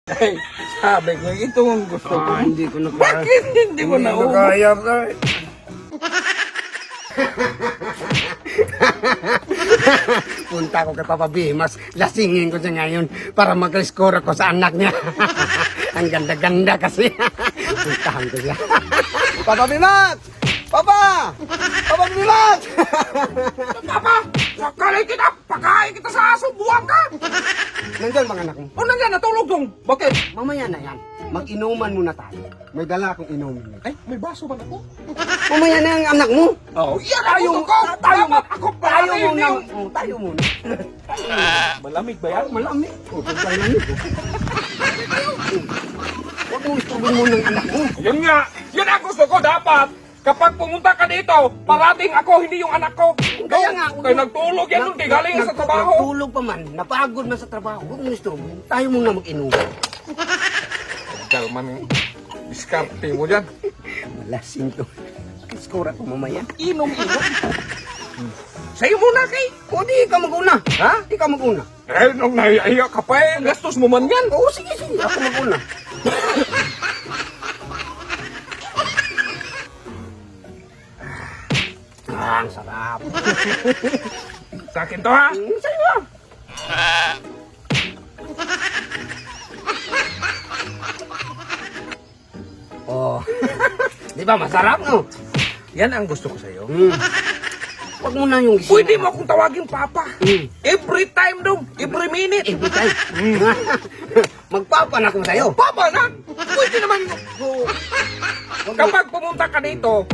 Ay, sabi ko, ito ang gusto ko. Hindi ko na kaya. Bakit hindi mo na Hindi ko kaya, sir. Punta ko kay Papa Bimas, lasingin ko siya ngayon para mag-score ako sa anak niya. Ang ganda-ganda kasi. Puntahan ko siya. Papa Bimas! Papa! Papa Bimas! Papa, sakalay kita, pakain kita sa aso, buwang ka! Nandyan mga anak mo. O nandiyan, natulog dong. Bakit? Mamaya na yan. Mag-inuman muna tayo. May dala akong inumin. Ay, may baso ba ako? Mamaya na yung anak mo. Oo, yan Tayo, ang gusto ko. tayo, Dapat ako tayo pala muna. yun. Oh, tayo muna. Malamig ba yan? Malamig. Oh, pagkalamig. Huwag mo istubin mo ng anak mo. Yan nga, yan ang gusto ko dapat. Kapag pumunta ka dito, parating ako, hindi yung anak ko. Kaya nga, Kaya nagtulog yan nung di galing sa trabaho. Nagtulog pa man, napagod man sa trabaho. Huwag mo istubin. Tayo muna mag-inom. Kalman yung diskarte mo dyan. Malasing to. Score ako mamaya. Inom-inom. Sa'yo muna kay. O di ka mag-una. Ha? Di ka mag-una. Eh, nung naiiyak ka pa eh, gastos mo man yan. Oo, sige, sige. Ako mag-una. Ang sarap. Sa akin to ha. Sa'yo. Oh. Di ba masarap, no? Yan ang gusto ko sa'yo. Huwag mo na yung gising. Pwede mo akong tawagin papa. Every time dong, every minute. Every time. Magpapan ako sa'yo. Papa na. Pwede naman. Kapag pumunta ka dito,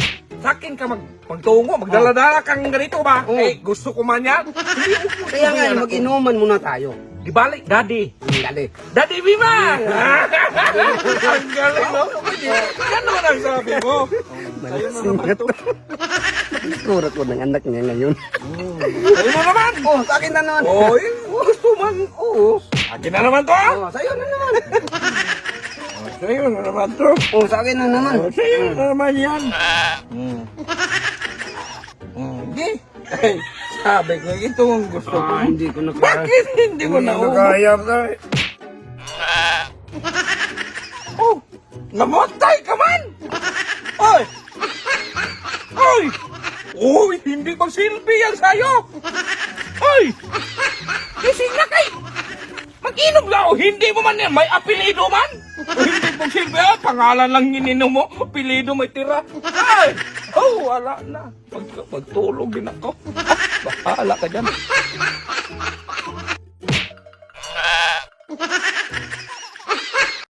sa akin ka magtungo, magdala-dala kang ganito ba? Oo. Eh, gusto ko man yan. Hindi mo po. Kaya nga, mag-inuman muna tayo. Di balik, daddy. Dali. Daddy Bima! Ang galing, no? Yan naman ang sabi mo. Malasing na to. Score ko ng anak niya ngayon. Sa'yo mo naman. Oh, sa akin na naman. Oh, eh, gusto man. Oo. Akin na naman to, ha? Oh, sa'yo na naman. Sa'yo na naman to. Oh, sa akin na naman. Oh, sa'yo na naman yan. Hindi. Ay, sabi ko, ito ang gusto ko. Hindi ko na kaya. Bakit hindi ko na kaya, sir. Oh, namatay ka man! Oy! Oy! Oy, hindi magsilbi yan sa'yo! Oy! Gising na kay! Mag-inom lang! Oh, hindi mo man yan, may apelido man! Hindi magsilbi yan, pangalan lang ininom mo, apelido may tira. Ay! Oh, wala na. Magtulog din ako. Bahala ka dyan.